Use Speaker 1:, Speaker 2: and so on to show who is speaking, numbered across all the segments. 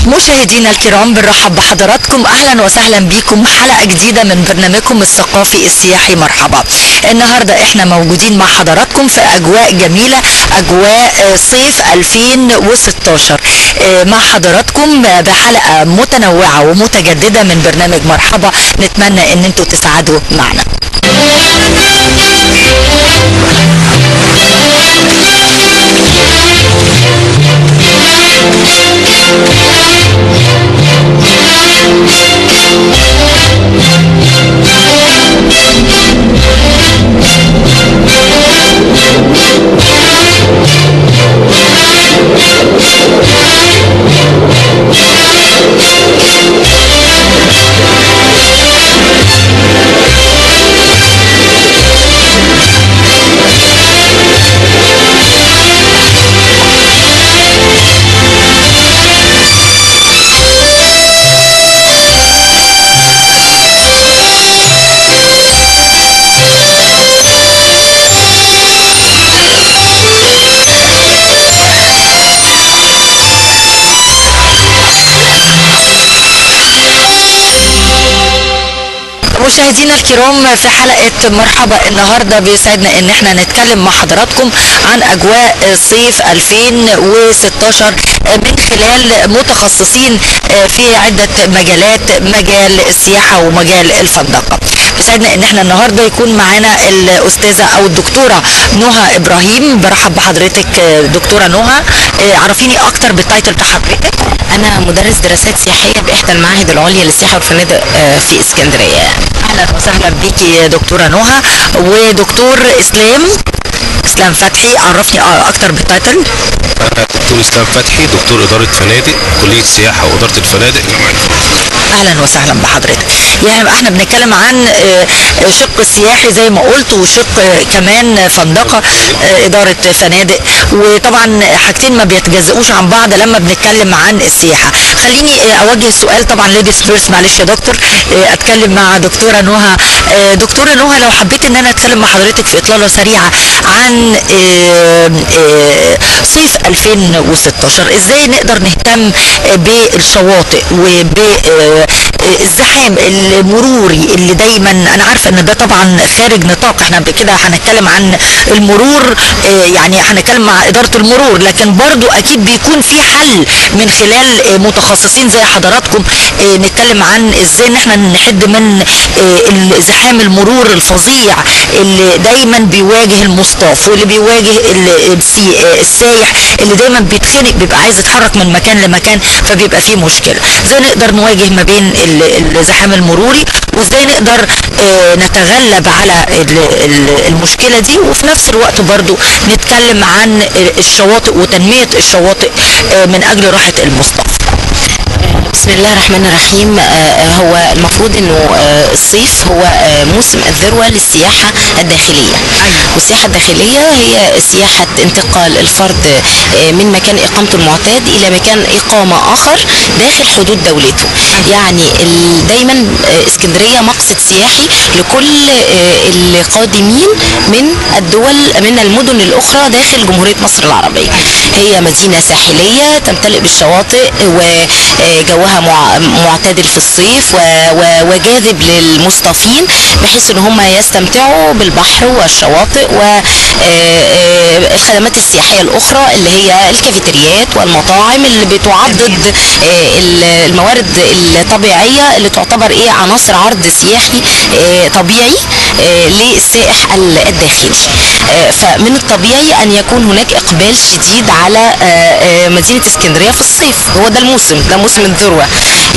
Speaker 1: مشاهدينا الكرام، بنرحب بحضراتكم، اهلا وسهلا بكم حلقه جديده من برنامجكم الثقافي السياحي. مرحبا. النهارده احنا موجودين مع حضراتكم في اجواء جميله، اجواء صيف 2016 مع حضراتكم بحلقه متنوعه ومتجدده من برنامج مرحبا. نتمنى ان انتم تسعدوا معنا. مشاهدينا الكرام، في حلقة مرحبا النهاردة بيسعدنا ان احنا نتكلم مع حضراتكم عن اجواء صيف 2016 من خلال متخصصين في عدة مجالات، مجال السياحة ومجال الفندقة. بيسعدنا ان احنا النهاردة يكون معانا الاستاذة او الدكتورة نهى ابراهيم. برحب بحضرتك دكتورة نهى، عرفيني اكتر بالتايتل بتاع حضرتك.
Speaker 2: انا مدرس دراسات سياحيه باحدى المعاهد العليا للسياحه والفنادق في اسكندريه.
Speaker 1: اهلا وسهلا بيكي دكتوره نهى. ودكتور اسلام فتحي، عرفني اكتر بالتايتل.
Speaker 3: دكتور اسلام فتحي، دكتور اداره فنادق، كليه السياحه واداره الفنادق، جامعه القاهره.
Speaker 1: اهلا وسهلا بحضرتك. يعني احنا بنتكلم عن شق سياحي زي ما قلت، وشق كمان فندقه، اداره فنادق، وطبعا حاجتين ما بيتجزئوش عن بعض لما بنتكلم عن السياحه. خليني اوجه السؤال، طبعا ليديز فيرست، معلش يا دكتور، اتكلم مع دكتوره نهى. دكتوره نهى، لو حبيت ان انا اتكلم مع حضرتك في اطلاله سريعه عن صيف 2016، ازاي نقدر نهتم بالشواطئ وبالزحام المروري اللي دايما، انا عارفه ان ده طبعا خارج نطاق، احنا كده هنتكلم عن المرور، يعني هنتكلم مع اداره المرور، لكن برضو اكيد بيكون في حل من خلال متخصصين زي حضراتكم، نتكلم عن ازاي ان احنا نحد من الزحام المرور الفظيع اللي دايما بيواجه المصطاف، واللي بيواجه السايح اللي دايما بيتخنق، بيبقى عايز يتحرك من مكان لمكان، فبيبقى فيه مشكله. ازاي نقدر نواجه ما بين الزحام المروري، وازاي نقدر نتغلب على المشكله دي، وفي نفس الوقت برضو نتكلم عن الشواطئ وتنميه الشواطئ من اجل راحه المصطاف.
Speaker 2: بسم الله الرحمن الرحيم. هو المفروض انه الصيف هو موسم الذروه للسياحه الداخليه. والسياحه الداخليه هي سياحه انتقال الفرد من مكان اقامته المعتاد الى مكان اقامه اخر داخل حدود دولته. يعني دايما اسكندريه مقصد سياحي لكل القادمين من الدول، من المدن الاخرى داخل جمهوريه مصر العربيه. هي مدينه ساحليه تمتلئ بالشواطئ، وجوها معتدل في الصيف وجاذب للمصطافين، بحيث ان هم يستمتعوا بالبحر والشواطئ والخدمات السياحيه الاخرى اللي هي الكافيتريات والمطاعم اللي بتعضد الموارد الطبيعيه اللي تعتبر عناصر عرض سياحي طبيعي للسائح الداخلي. فمن الطبيعي ان يكون هناك اقبال شديد على مدينه اسكندريه في الصيف. هو ده الموسم، ده موسم الذروه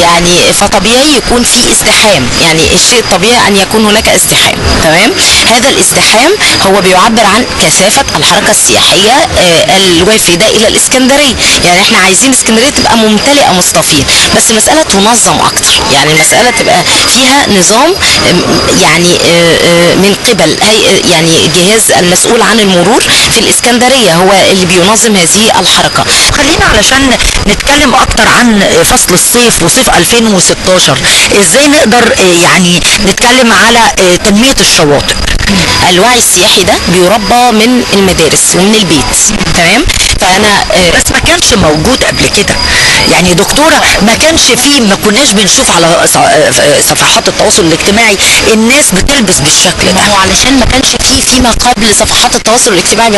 Speaker 2: يعني، فطبيعي يكون في ازدحام. يعني الشيء الطبيعي ان يكون هناك ازدحام. تمام. هذا الازدحام هو بيعبر عن كثافه الحركه السياحيه الوافده الى الاسكندريه. يعني احنا عايزين اسكندريه تبقى ممتلئه مصطافين، بس المساله تنظم اكتر. يعني المساله تبقى فيها نظام، يعني من قبل يعني الجهاز المسؤول عن المرور في الاسكندريه هو اللي بينظم هذه الحركه.
Speaker 1: خلينا علشان نتكلم اكتر عن فصل الصيف وصيف 2016، ازاي نقدر يعني نتكلم على تنميه الشواطئ.
Speaker 2: الوعي السياحي ده بيربى من المدارس ومن البيت. تمام. فانا
Speaker 1: بس ما كانش موجود قبل كده يعني دكتورة، ما كانش فيه، ما كناش بنشوف على صفحات التواصل الاجتماعي الناس بتلبس بالشكل ده.
Speaker 2: هو علشان ما كانش فيه فيما قبل صفحات التواصل الاجتماعي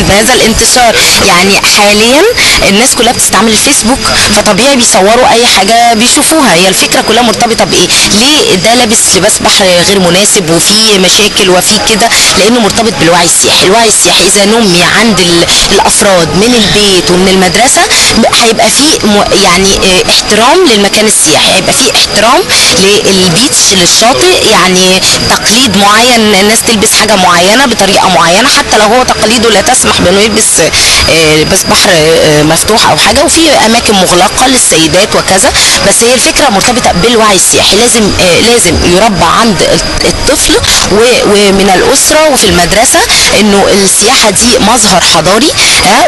Speaker 2: بهذا الانتشار. يعني حاليا الناس كلها بتستعمل الفيسبوك، فطبيعي بيصوروا اي حاجة بيشوفوها. هي الفكرة كلها مرتبطة بايه؟ ليه ده لابس لباس بحر غير مناسب وفي مشاكل وفي كده؟ لانه مرتبط بالوعي السياحي. الوعي السياحي اذا نمي عند الافراد من البيت ومن المدرسة، هيبقى فيه يعني احترام للمكان السياحي، هيبقى فيه احترام للبيتش للشاطئ. يعني تقليد معين، الناس تلبس حاجة معينة بطريقة معينة حتى لو هو تقاليده لا تسمح بانه يلبس لباس بحر مفتوح او حاجة، وفي اماكن مغلقة للسيدات وكذا. بس هي الفكرة مرتبطة بالوعي السياحي. لازم يربى عند الطفل ومن الاسرة وفي المدرسة انه السياحة دي مظهر حضاري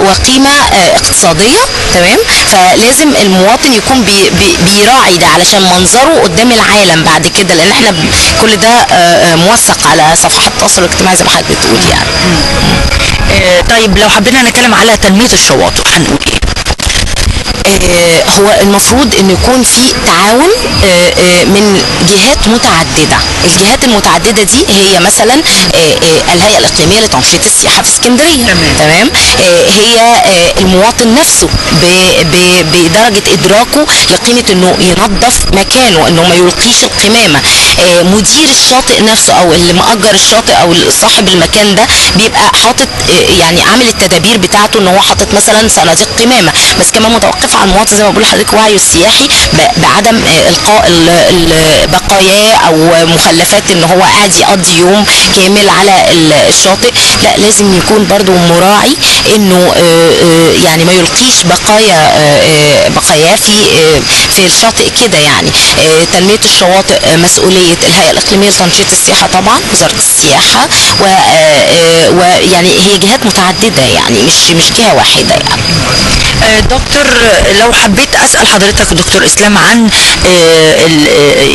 Speaker 2: وقيمة اقتصادية. تمام. فلازم المواطن يكون بيراعي ده علشان منظره قدام العالم بعد كده، لان احنا كل ده موثق على صفحات التواصل الاجتماعي زي ما حضرتك بتقول يعني.
Speaker 1: طيب لو حبينا نتكلم على تنمية الشواطئ هنقول ايه؟
Speaker 2: هو المفروض انه يكون في تعاون من جهات متعددة. الجهات المتعددة دي هي مثلا الهيئة الإقليمية لتنشيط السياحة في اسكندرية. تمام. هي المواطن نفسه بدرجة إدراكه لقيمة انه ينظف مكانه، انه ما يلقيش القمامة. مدير الشاطئ نفسه او اللي مأجر الشاطئ او صاحب المكان ده بيبقى حاطط يعني عامل التدابير بتاعته، ان هو حاطط مثلا صناديق قمامة، بس كمان متوقف على المواطن زي ما بقول لحضرتك وعيه السياحي بعدم القاء البقايا او مخلفات ان هو قاعد يقضي يوم كامل على الشاطئ. لا، لازم يكون برضو مراعي انه يعني ما يلقيش بقايا في الشاطئ كده. يعني تنمية الشواطئ مسؤولية الهيئة الإقليمية لتنشيط السياحة طبعا، وزارة السياحة، ويعني هي جهات متعددة يعني مش جهة واحدة يعني.
Speaker 1: دكتور، لو حبيت اسال حضرتك دكتور اسلام عن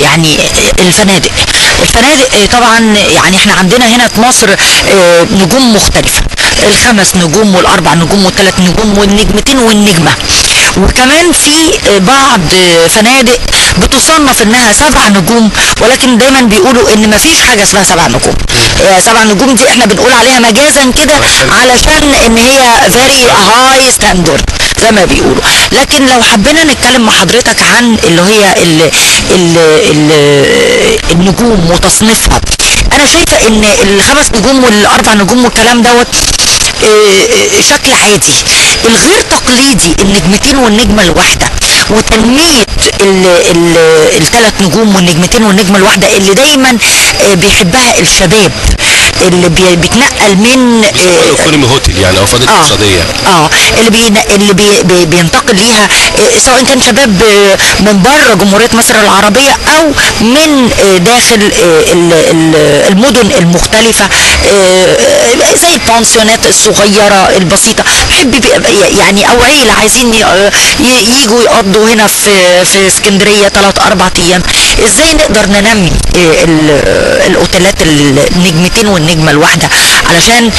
Speaker 1: يعني الفنادق طبعا، يعني احنا عندنا هنا في مصر نجوم مختلفه، ال5 نجوم وال4 نجوم وال3 نجوم والنجمتين والنجمه، وكمان في بعض فنادق بتصنف انها 7 نجوم، ولكن دايما بيقولوا ان مفيش حاجه اسمها 7 نجوم. 7 نجوم دي احنا بنقول عليها مجازا كده علشان ان هي very high standard زي ما بيقولوا. لكن لو حبينا نتكلم مع حضرتك عن اللي هي النجوم وتصنيفها، انا شايفه ان ال5 نجوم وال4 نجوم والكلام دوت شكل عادي. الغير تقليدي النجمتين والنجمه الواحده، وتنميه ال3 نجوم والنجمتين والنجمه الواحده اللي دايما بيحبها الشباب اللي بيتنقل من
Speaker 3: ايكونومي هوتيل يعني او فنادق اقتصاديه
Speaker 1: اللي بينتقل ليها، سواء كان شباب من بره جمهوريه مصر العربيه او من داخل المدن المختلفه زي البانسيونات الصغيره البسيطه، بحب يعني او عيله عايزين ييجوا يقضوا هنا في اسكندريه 3-4 ايام. ازاي نقدر ننمي الاوتيلات النجمتين والنجمه الواحده، علشان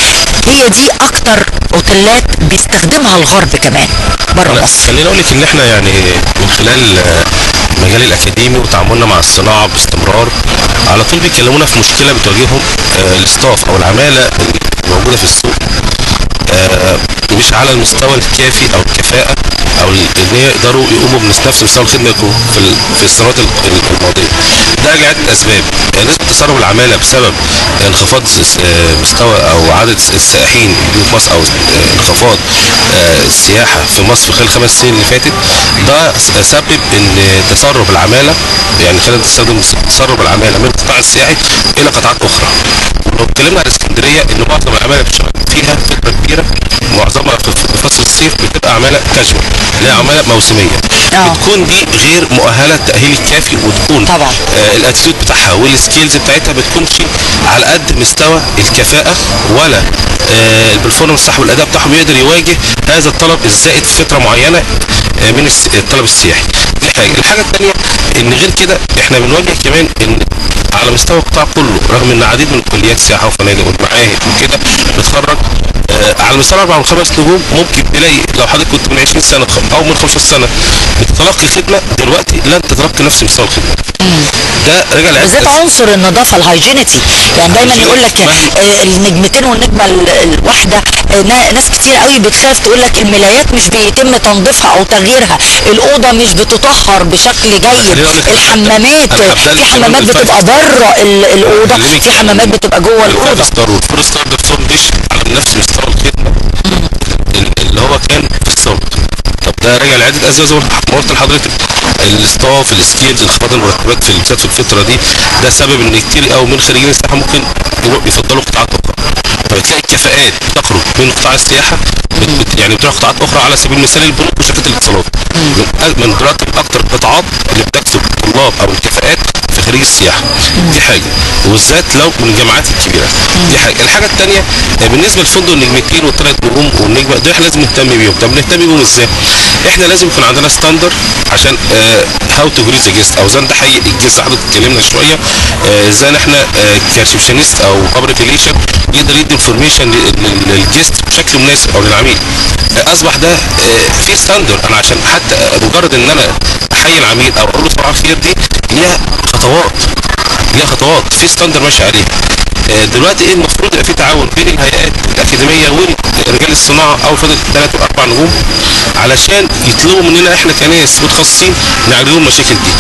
Speaker 1: هي دي اكتر اوتيلات بيستخدمها الغرب كمان بره مصر؟
Speaker 3: خليني اقول لك ان احنا يعني من خلال المجال الاكاديمي وتعاملنا مع الصناعه باستمرار على طول بيكلمونا في مشكله بتواجههم الاستاف او العماله الموجوده في السوق مش على المستوى الكافي او الكفاءه او ان يقدروا يقوموا بنفس مستوى الخدمه في السنوات الماضيه. ده لعده اسباب. نسبه تسرب العماله بسبب انخفاض مستوى او عدد السائحين في مصر، او انخفاض السياحه في مصر خلال 5 سنين اللي فاتت، ده سبب ان تسرب العماله، يعني خلينا نستخدم تسرب العماله من القطاع السياحي الى قطاعات اخرى. لو اتكلمنا عن اسكندريه، ان معظم العماله بتشتغل فيها فتره كبيره، معظمها في فصل الصيف بتبقى عماله كاجوال اللي هي عماله موسميه. بتكون دي غير مؤهله التاهيل الكافي، وتكون
Speaker 2: طبعا
Speaker 3: الاتيتيود بتاعها والسكيلز بتاعتها بتكونش على قد مستوى الكفاءه ولا البرفورمانس صاحب الاداء بتاعهم يقدر يواجه هذا الطلب الزائد في فتره معينه من الطلب السياحي. دي حاجه. الحاجه الثانيه ان غير كده احنا بنواجه كمان ان على مستوى القطاع كله، رغم ان عديد من كليات سياحه وفنادق والمعاهد وكده بتخرج على مستوى 4 و5 نجوم. ممكن تلاقي لو حضرتك كنت من 20 سنه او من 15 سنه بتتلقي خدمه، دلوقتي لن تتلقي نفس مستوى الخدمه. ده رجع
Speaker 1: بالذات عنصر النظافه الهايجينيتي، يعني دايما يقول لك النجمتين والنجمه الواحده، ناس كتير قوي بتخاف تقول لك الملايات مش بيتم تنظيفها او تغييرها، الاوضه مش بتطهر بشكل جيد، الحمامات في حمامات بتبقى بره الاوضه، في حمامات بتبقى جوه الاوضه.
Speaker 3: والفور ستار نفسهم مش على نفس مستوى الخدمه اللي هو كان في الصمت. طب ده راجع لعده اسباب زي ما قلت لحضرتك، الاستاف، السكيلز، انخفاض المرتبات في الفتره دي، ده سبب ان كتير قوي من خريجين السياحه ممكن يفضلوا قطاعات اخرى. فبتلاقي الكفاءات تخرج من قطاع السياحه يعني بتروح قطاعات اخرى، على سبيل المثال البنوك وشركات الاتصالات من دلوقتي اكتر القطاعات اللي بتكسب الطلاب او الكفاءات في خريج السياحه. دي حاجه، وبالذات لو من الجامعات الكبيره. دي حاجه. الحاجه الثانيه بالنسبه للفندق النجمتين والثلاث نجوم والنجمه دول احنا لازم نهتم بيهم. طب نهتم بيهم ازاي؟ احنا لازم يكون عندنا ستاندر عشان هاو تو جريت ذا جيست، او ازاي نحيي الجيست. حضرتك اتكلمنا شويه ازاي احنا كريسبشنست او بابليك ريليشن يقدر يدي انفورميشن للجيست بشكل مناسب او للعميل. اصبح ده في ستاندر. انا عشان حتى مجرد ان انا احيي العميل او اقول له صباح الخير دي ليها خطوات في ستاندر ماشي عليها. دلوقتي ايه المفروض يبقى في تعاون بين الهيئات الاكاديميه ورجال الصناعه او فضل 3 و4 نجوم علشان يطلبوا مننا احنا كناس متخصصين نعالج لهم المشاكل دي.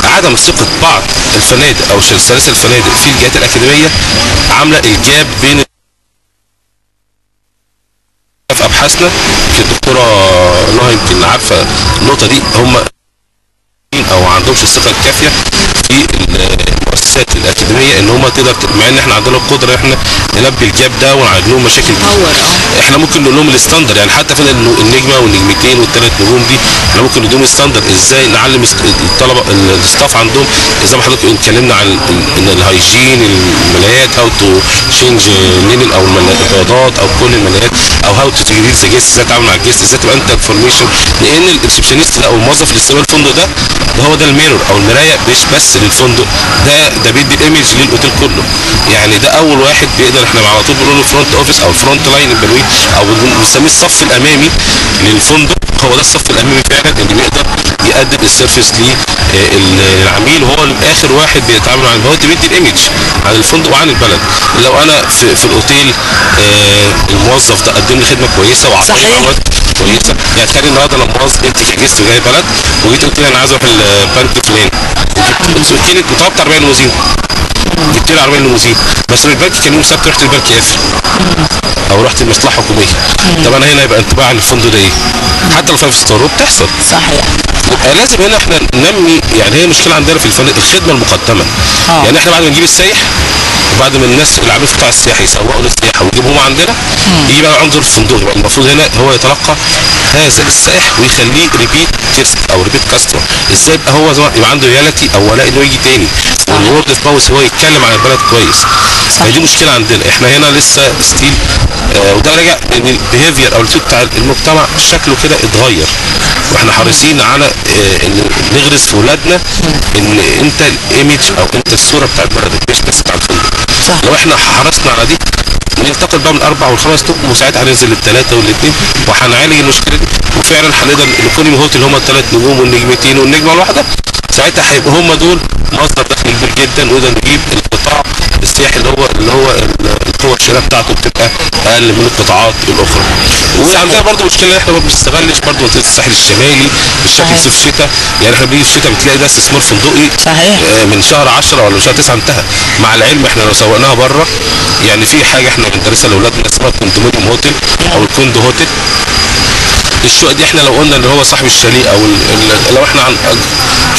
Speaker 3: فعدم ثقه بعض الفنادق او سلاسل الفنادق في الجهات الاكاديميه عامله الجاب بين في ابحاثنا. الدكتوره نهى يمكن عارفه النقطه دي، هم او ما عندهمش الثقه الكافيه في المؤسسات الاكاديميه ان هم تقدر، مع ان احنا عندنا القدره احنا نلبي الجاب ده ونعالج لهم مشاكل دي. احنا ممكن نقول لهم الستاندر، يعني حتى في النجمه والنجمتين والثلاث نجوم دي احنا ممكن نديهم ستاندر ازاي نعلم الطلبه الستاف عندهم. زي ما حضرتك اتكلمنا عن الهايجين، الملايات، هاو تو تشينج لينن او البياضات او كل الملايات، او هاو تو تجريد ذا جيست، ازاي تتعامل مع الجيست، ازاي تبقى انت انفورميشن. لان الريسبشنست ده او الموظف اللي استقبال الفندق ده هو ده الميرور او المرايه مش بس للفندق، ده بيدي الايمج للاوتيل كله. يعني ده اول واحد بيقدر، احنا على طول بنقول له فرونت اوفيس او الفرونت لاين البنوي او بنسميه الصف الامامي للفندق. هو ده الصف الامامي فعلا اللي بيقدر يقدم السيرفيس للعميل، وهو اخر واحد بيتعامل معاه. هو بيدي الايمج عن الفندق وعن البلد. لو انا في الاوتيل الموظف ده قدم لي خدمه كويسه وعطاني معلومات كويسه، يعني تخيل النهارده لما موظف انت كجست وجاي بلد وجيت قلت لي انا عايز اروح البنك فلان، قلت لي وطلبت 40 ليموزين، جبت لي 40 ليموزين، بس البنك كان يوم السبت رحت البنك قافل او رحت المصلحه الحكوميه. طب انا هنا يبقى انطباع عن الفندق ده ايه؟ حتى لو 5 ستار وبتحصل.
Speaker 1: صحيح.
Speaker 3: يبقى لازم هنا احنا ننمي، يعني هي مشكله عندنا في الفنادق الخدمه المقدمه. يعني احنا بعد ما نجيب السايح وبعد ما الناس اللي عاملين في قطاع السياحه يسوقوا للسياحه ويجيبوهم عندنا، يجي بقى عنصر الفندق. يبقى المفروض هنا هو يتلقى هذا السائح ويخليه ريبيت جيست او ريبيت كاستمر. ازاي يبقى هو يبقى عنده رياليتي او ولاء انه يجي تاني، والورد اوف ماوث هو يتكلم عن البلد كويس. دي مشكله عندنا احنا هنا لسه ستيل. وده راجع ان البيهيفير او الاسلوب بتاع المجتمع شكله كده اتغير، واحنا حريصين على ان نغرس في ولادنا ان انت الايمج او انت الصوره بتاعت بلدك مش بس بتاع الفندق. لو احنا حرصنا على دي ننتقل بقى من 4 و5 نجوم، وساعتها هننزل ل3 وال2 وهنعالج المشكله دي، وفعلا هنقدر الايكونومي هوتل هم ال3 نجوم والنجمتين والنجمه الواحده. ساعتها هيبقوا هم دول مصدر دخل كبير جدا، ونقدر نجيب القطاع السياحي اللي هو القوه الشراء بتاعته بتبقى اقل من القطاعات الاخرى. وعندنا برضه مشكله ان احنا ما بنستغلش برضه منطقه الساحل الشمالي بالشكل صيف شتاء. يعني احنا بنيجي في الشتاء بتلاقي ده استثمار فندقي
Speaker 1: صحيح
Speaker 3: من شهر 10 ولا شهر 9 انتهى. مع العلم احنا لو سوقناها بره، يعني في حاجه احنا بندرسها لاولادنا اسمها كوندومينيوم هوتل او الكوندو هوتل. الشقق دي احنا لو قلنا ان هو صاحب الشاليه او لو احنا عن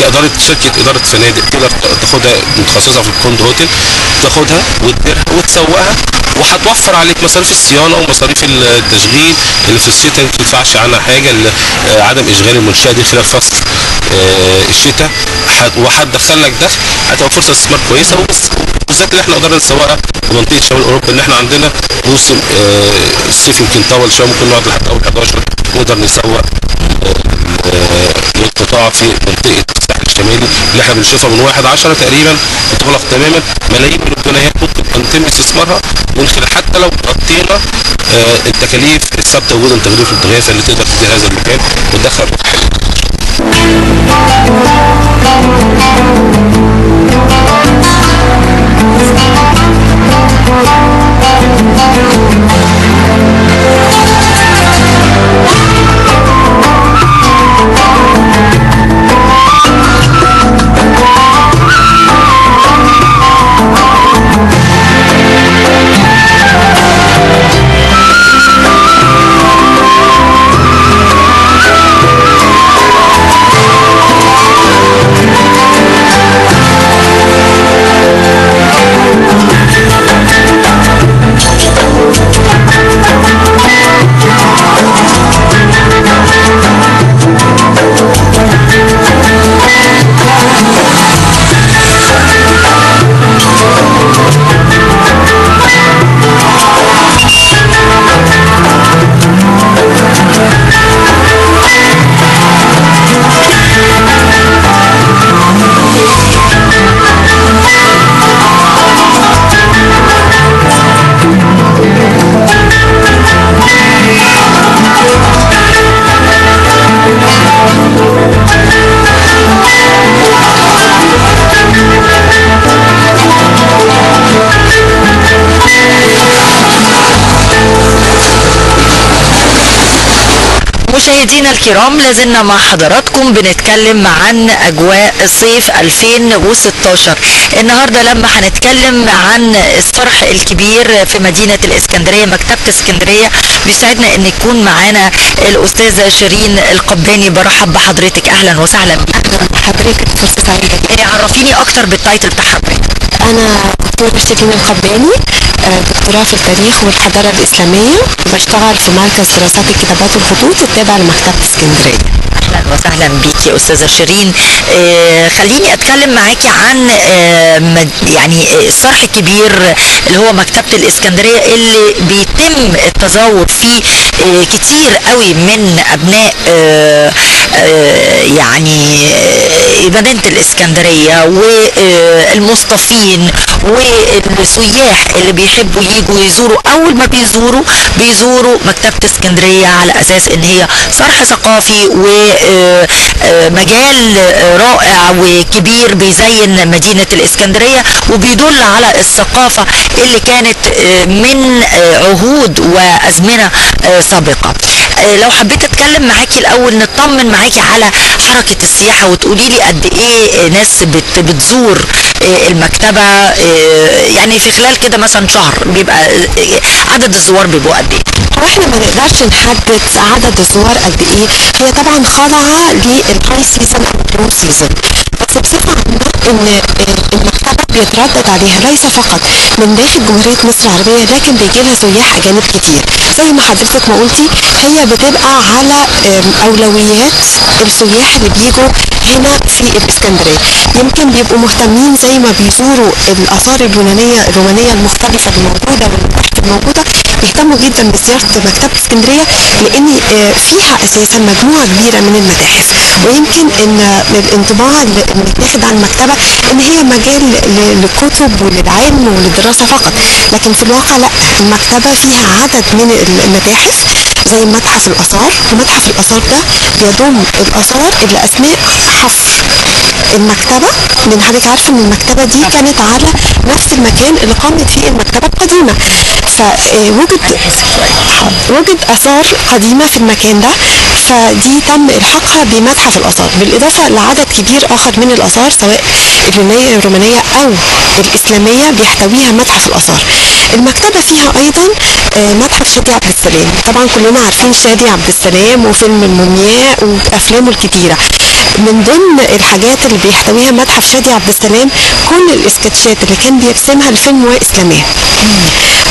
Speaker 3: كاداره شركه اداره فنادق تقدر تاخدها متخصصه في الكوندو هوتل، تاخدها وتديرها وتسوقها، وهتوفر عليك مصاريف الصيانه ومصاريف التشغيل اللي في الشتاء ما تدفعش عنها حاجه، عدم اشغال المنشاه دي خلال فصل الشتاء، وهتدخل لك دخل، هتبقى فرصه استثمار كويسه. بالذات اللي احنا قدرنا نسوقها في منطقه شمال اوروبا، ان احنا عندنا موسم الصيف يمكن طول شويه، ممكن نقعد لحد اول 11 نقدر نسوق للقطاع في منطقه الساحل الشمالي اللي احنا بنشوفها من 1/10 تقريبا بتغلق تماما. ملايين من الجنيهات ممكن يتم استثمارها من خلال، حتى لو غطينا التكاليف الثابته وجودا تكاليف الضيافه اللي تقدر تدير هذا المكان وتدخل روح حلوه.
Speaker 1: مشاهدينا الكرام، لازلنا مع حضراتكم بنتكلم عن اجواء صيف 2016. النهارده لما هنتكلم عن الصرح الكبير في مدينه الاسكندريه، مكتبه اسكندريه، بيسعدنا ان يكون معانا الاستاذه شيرين القباني. برحب بحضرتك، اهلا وسهلا بيك.
Speaker 4: اهلا بحضرتك، فرصه سعيده.
Speaker 1: عرفيني اكتر بالتايتل بتاع حضرتك.
Speaker 4: انا دكتوره شيرين القباني، دكتوراه في التاريخ والحضاره الاسلاميه، بشتغل في مركز دراسات الكتابات والخطوط التابع لمكتبه اسكندريه.
Speaker 1: اهلا وسهلا بيكي يا استاذه شيرين. خليني اتكلم معاكي عن يعني الصرح الكبير اللي هو مكتبه الاسكندريه اللي بيتم التزور فيه كتير قوي من ابناء يعني مدينه الاسكندريه والمصطفين والسياح اللي بيحبوا يجوا يزوروا. اول ما بيزوروا مكتبه اسكندريه على اساس ان هي صرح ثقافي ومجال رائع وكبير بيزين مدينه الاسكندريه وبيدل على الثقافه اللي كانت من عهود وازمنه سابقه. لو حبيت اتكلم معاكي الاول، نطمن معاكي على حركه السياحه وتقولي لي قد ايه ناس بتزور المكتبه، يعني في خلال كده مثلا شهر بيبقى عدد الزوار بيبقوا قد ايه؟
Speaker 4: هو احنا ما نقدرش نحدد عدد الزوار قد ايه، هي طبعا خاضعه للهاي سيزون او اللو سيزون، بس بصفه عامه ان المكتبه بيتردد عليها ليس فقط من داخل جمهوريه مصر العربيه، لكن بيجي لها سياح اجانب كتير. زي ما حضرتك ما قلتي، هي بتبقى على اولويات السياح اللي بيجوا هنا في الاسكندريه. يمكن بيبقوا مهتمين زي ما بيزوروا الاثار الرومانيه المختلفه الموجوده والمتاحف الموجوده، بيهتموا جدا بزياره مكتبه اسكندريه لان فيها اساسا مجموعه كبيره من المتاحف. ويمكن ان الانطباع اللي بيتاخد عن المكتبه ان هي مجال للكتب وللعلم وللدراسه فقط، لكن في الواقع لا، المكتبه فيها عدد من المتاحف زي متحف الآثار، ومتحف الآثار ده بيضم الآثار اللي أثناء حفر المكتبة، لأن حضرتك عارفة إن المكتبة دي كانت على نفس المكان اللي قامت فيه المكتبة القديمة، وجد آثار قديمة في المكان ده، فدي تم إلحاقها بمتحف الآثار، بالإضافة لعدد كبير آخر من الآثار سواء الرومانية أو الإسلامية بيحتويها متحف الآثار. المكتبة فيها أيضا متحف شادي عبد السلام، طبعا كلنا عارفين شادي عبد السلام وفيلم المومياء وأفلامه الكتيرة. من ضمن الحاجات اللي بيحتويها متحف شادي عبد السلام كل الاسكتشات اللي كان بيرسمها الفيلم وإسلامية.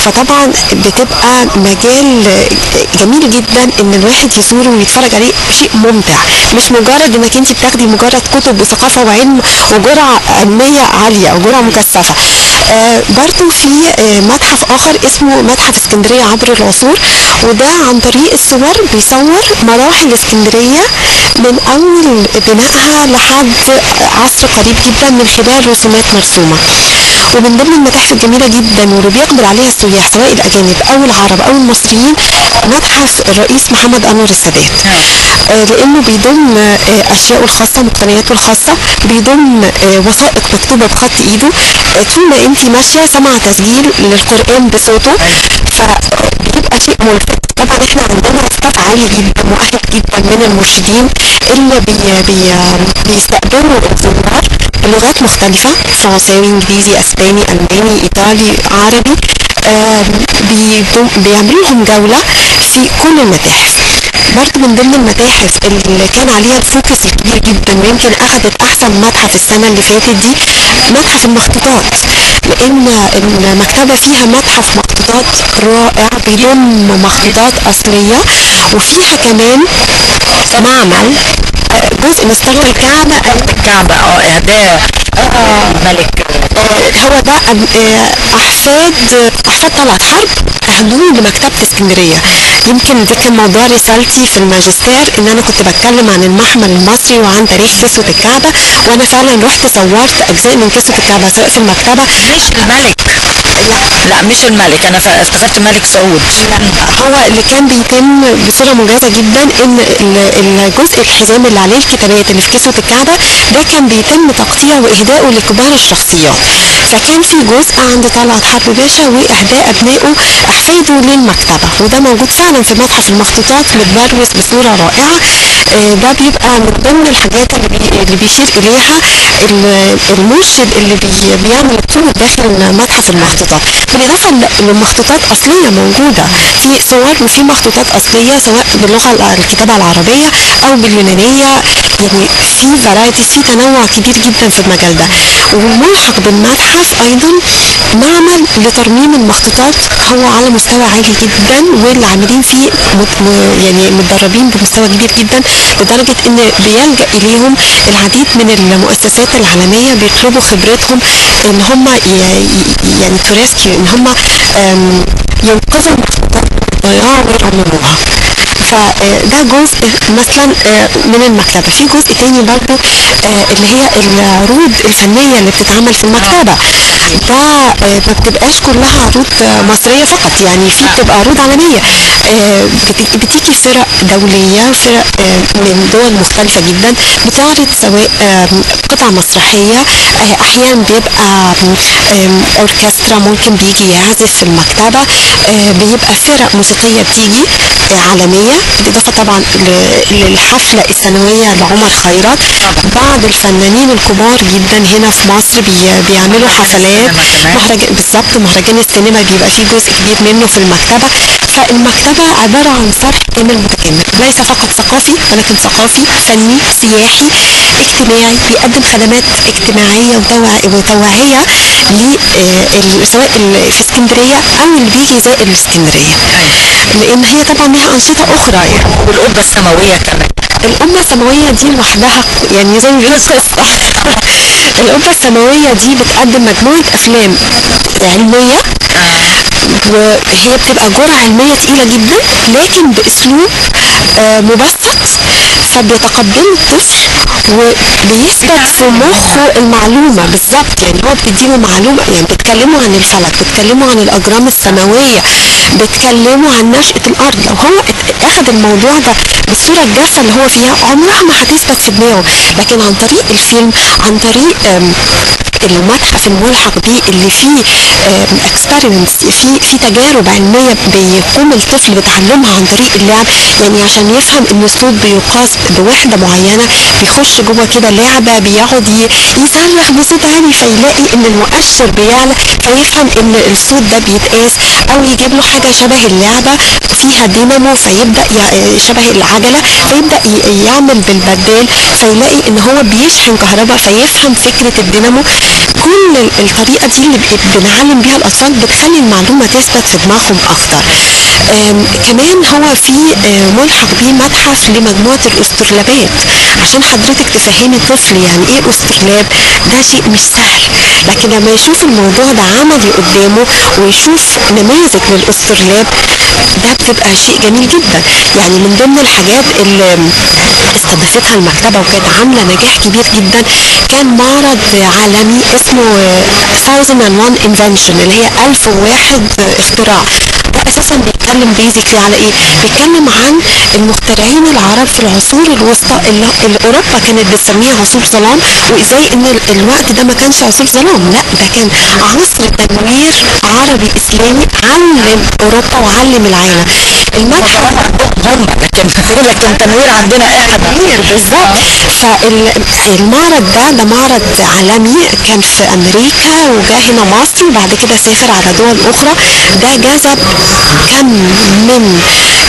Speaker 4: فطبعا بتبقى مجال جميل جدا ان الواحد يزوره ويتفرج عليه، شيء ممتع، مش مجرد انك انت بتاخدي مجرد كتب وثقافه وعلم وجرعه علميه عاليه او جرعه مكثفه. برضو في متحف اخر اسمه متحف اسكندرية عبر العصور، وده عن طريق الصور بيصور مراحل اسكندرية من اول بنائها لحد عصر قريب جدا من خلال رسومات مرسومة. ومن ضمن المتاحف الجميلة جدا واللي بيقبل عليها السياح سواء الأجانب أو العرب أو المصريين متحف الرئيس محمد أنور السادات، لأنه بيضم أشياءه الخاصة، مقتنياته الخاصة، بيضم وثائق مكتوبة بخط إيده، طول ما أنت ماشية سمع تسجيل للقرآن بصوته، فبيبقى شيء ملفت. طبعا احنا عندنا ستاف عالي جدا مؤهل جدا من المرشدين اللي بيستقبلوا الزوار بلغات مختلفة، فرنساوي، انجليزي، اسباني، الماني، ايطالي، عربي. بيعملوا لهم جولة في كل المتاحف. برضه من ضمن المتاحف اللي كان عليها الفوكس كبير جدا ويمكن اخذت احسن متحف السنة اللي فاتت دي متحف المخطوطات، لان المكتبة فيها متحف مخطوطات رائع بيضم مخطوطات اصلية، وفيها كمان معمل جزء مستوى
Speaker 1: الكعبة اهداء الملك.
Speaker 4: هو ده احفاد طلعت حرب اهدوه لمكتبة اسكندرية. يمكن ده كان موضوع رسالتي في الماجستير، ان انا كنت بتكلم عن المحمل المصري وعن تاريخ كسوة الكعبة، وانا فعلا رحت صورت اجزاء من كسوة الكعبة سواء في المكتبة.
Speaker 1: مش الملك، لا مش الملك، انا افتكرت الملك سعود.
Speaker 4: هو اللي كان بيتم بصورة مميزة جدا ان الجزء الحزام اللي عليه الكتابات اللي في كسوة الكعبة ده كان بيتم تقطيعه واهدائه لكبار الشخصيات، فكان في جزء عند طلعت حرب باشا واهداء ابنائه احفاده للمكتبة، وده موجود فعلا في متحف المخطوطات متبروز بصورة رائعة. ده بيبقى من ضمن الحاجات اللي بيشير اليها المرشد اللي بيعمل الطور داخل متحف المخطوطات، بالاضافه لمخطوطات اصليه موجوده في صور وفي مخطوطات اصليه سواء باللغه الكتابه العربيه او باليونانيه، يعني في فرايتيز، في تنوع كبير جدا في المجال ده. وملحق بالمتحف ايضا معمل لترميم المخطوطات هو على مستوى عالي جدا، واللي عاملين فيه يعني متدربين بمستوى كبير جدا، لدرجه ان بيلجأ اليهم العديد من المؤسسات العالميه بيطلبوا خبرتهم ان هم يعني تراسكيو، ان هم ينقذوا المخطوطات من الضياع ويرمموها. فده جزء مثلا من المكتبة. في جزء تاني برضو اللي هي العروض الفنية اللي بتتعمل في المكتبة، ده ما بتبقاش كلها عروض مصرية فقط، يعني في بتبقى عروض عالمية، بتيجي فرق دولية، فرق من دول مختلفة جدا بتعرض سواء قطع مسرحية، احيانا بيبقى اوركسترا ممكن بيجي يعزف في المكتبة، بيبقى فرق موسيقية بتيجي عالمية، بالاضافة طبعا للحفلة السنوية لعمر خيرت. بعض الفنانين الكبار جدا هنا في مصر بيعملوا حفلات، بالظبط مهرجان السينما بيبقى فيه جزء كبير منه في المكتبة. فالمكتبة عبارة عن صرح كامل متكامل، ليس فقط ثقافي ولكن ثقافي، فني، سياحي، اجتماعي، بيقدم خدمات اجتماعية وتوعية سواء في اسكندرية او اللي بيجي زائر الاسكندرية، لان هي طبعا لها انشطة اخرى يعني.
Speaker 1: والقبة السماوية كمان،
Speaker 4: القبة السماوية دي لوحدها يعني زي ما بيقولوا قصة. القبة السماوية دي بتقدم مجموعة افلام علمية، وهي بتبقى جرعة علمية تقيلة جدا لكن باسلوب مبسط، فبيتقبله الطفل وبيثبت في مخه المعلومة بالظبط. يعني هو بتديله معلومة، يعني بتكلموا عن الفلك، بتكلموا عن الأجرام السماوية، بتكلموا عن نشأة الأرض. لو هو أخذ الموضوع ده بالصورة الجافة اللي هو فيها عمرها ما هتثبت في دماغه، لكن عن طريق الفيلم، عن طريق المتحف الملحق بيه اللي فيه اكسبيرمنتس، في تجارب علميه بيقوم الطفل بتعلمها عن طريق اللعب، يعني عشان يفهم ان الصوت بيقاس بوحده معينه، بيخش جوه كده لعبه بيقعد يصرخ بصوت عالي فيلاقي ان المؤشر بيعلى، فيفهم ان الصوت ده بيتقاس، او يجيب له حاجه شبه اللعبه فيها دينامو فيبدا شبه العجله فيبدا يعمل بالبدال، فيلاقي ان هو بيشحن كهرباء فيفهم فكره الدينامو. كل الطريقه دي اللي بنعلم بيها الاطفال بتخلي المعلومه تثبت في دماغهم اكتر. كمان هو في ملحق بيه متحف لمجموعه الاسترلابات عشان حضرتك تفهمي طفل يعني ايه استرلاب، ده شيء مش سهل. لكن لما يشوف الموضوع ده عملي قدامه ويشوف نماذج للاسترلاب، ده بتبقى شيء جميل جدا. يعني من ضمن الحاجات اللي استضافتها المكتبة وكانت عاملة نجاح كبير جدا كان معرض عالمي اسمه 1001 Invention، اللي هي 1001 اختراع. ده اساسا بيتكلم بيزيكلي على ايه؟ بيتكلم عن المخترعين العرب في العصور الوسطى اللي اوروبا كانت بتسميها عصور ظلام، وازاي ان الوقت ده ما كانش عصور ظلام، لا ده كان عصر تنوير عربي اسلامي علم اوروبا وعلم العالم. المتحف
Speaker 1: هم لكن تنوير عندنا احنا
Speaker 4: تنوير بالظبط. فالمعرض ده معرض عالمي كان في امريكا وجا هنا مصر وبعد كده سافر على دول اخرى. ده جذب كم من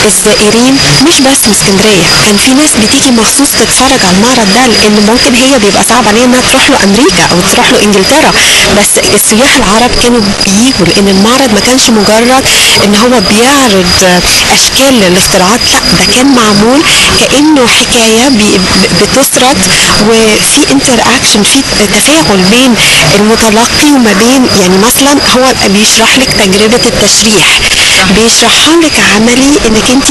Speaker 4: الزائرين مش بس من اسكندريه، كان في ناس بتيجي مخصوص تتفرج على المعرض ده، لان ممكن هي بيبقى صعب عليها انها تروح له امريكا او تروح له انجلترا، بس السياح العرب كانوا بييجوا لان المعرض ما كانش مجرد ان هو بيعرض اشكال للاختراعات، لا ده كان معمول كانه حكايه بتسرد وفي انتر اكشن، في تفاعل بين المتلقي وما بين، يعني مثلا هو بيشرح لك تجربه التشريح، بيشرحها لك عملي انك انت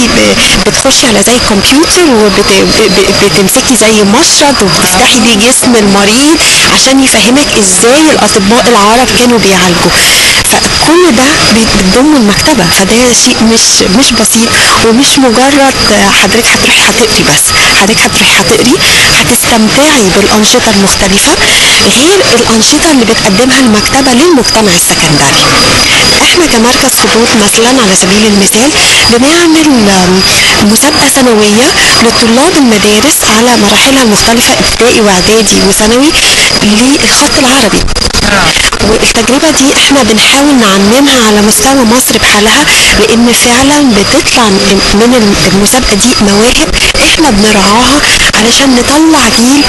Speaker 4: بتخشي على زي كمبيوتر وبتمسكي زي مشرط وبتفتحي بيه جسم المريض عشان يفهمك ازاي الاطباء العرب كانوا بيعالجوا. فكل ده بتضم المكتبة، فده شيء مش بسيط ومش مجرد حضرتك هتروحي هتقري بس، حضرتك هتروحي هتقري هتستمتعي بالأنشطة المختلفة غير الأنشطة اللي بتقدمها المكتبة للمجتمع السكندري. احنا كمركز خطوط مثلا على سبيل المثال بنعمل مسابقة سنوية لطلاب المدارس على مراحلها المختلفة ابتدائي واعدادي وثانوي للخط العربي. والتجربة دي احنا بنحاول نعممها على مستوى مصر بحالها، لان فعلا بتطلع من المسابقة دي مواهب احنا بنرعاها علشان نطلع جيل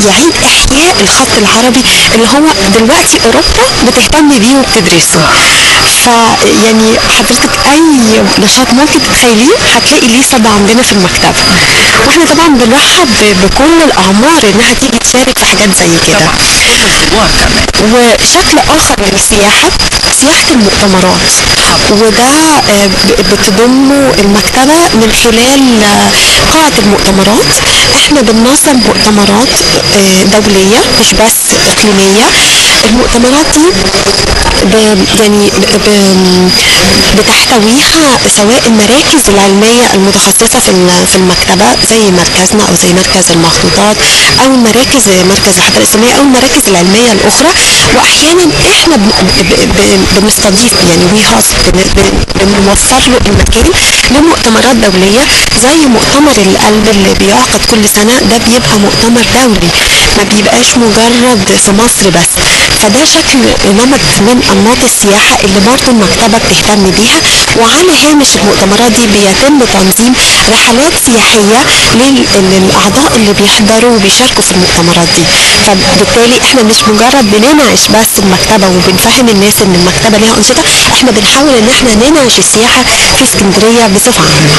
Speaker 4: يعيد احياء الخط العربي اللي هو دلوقتي اوروبا بتهتم بيه وبتدرسه. فيعني حضرتك اي نشاط ممكن تتخيليه هتلاقي ليه صدى عندنا في المكتبة، واحنا طبعا بنرحب بكل الاعمار انها تيجي تشارك في حاجات زي كده. وشكل اخر للسياحة سياحة المؤتمرات، وده بتضمه المكتبة من خلال قاعة المؤتمرات. احنا بننظم مؤتمرات دولية مش بس اقليمية. المؤتمرات دي يعني بتحتويها سواء المراكز العلمية المتخصصة في المكتبة زي مركزنا او زي مركز المخطوطات او مركز الحضارة الإسلامية او المراكز العلمية الاخرى، واحيانا احنا بنستضيف يعني بنوفر له المكان لمؤتمرات دولية زي مؤتمر القلب اللي بيعقد كل سنة. ده بيبقى مؤتمر دولي ما بيبقاش مجرد في مصر بس. فده شكل نمط من انماط السياحة اللي برضه المكتبة بتهتم بيها. وعلى هامش المؤتمرات دي بيتم تنظيم رحلات سياحية للاعضاء اللي بيحضروا وبيشاركوا في المؤتمرات دي. فبالتالي احنا مش مجرد بننعش بس المكتبة وبنفهم الناس ان المكتبة ليها انشطة، احنا بنحاول ان احنا ننعش السياحة في اسكندرية بصفة عامة.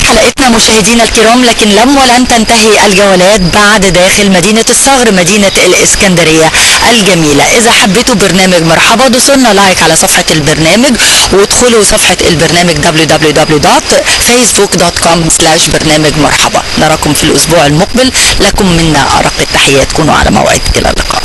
Speaker 1: حلقتنا مشاهدينا الكرام، لكن لم ولن تنتهي الجولات بعد داخل مدينة الصغر مدينة الإسكندرية. الجميلة. إذا حبيتوا برنامج مرحبا دوسوا لنا لايك على صفحة البرنامج، وادخلوا صفحة البرنامج www.facebook.com/برنامج مرحبا. نراكم في الأسبوع المقبل، لكم منا أرق التحيات، كونوا على موعد، إلى اللقاء.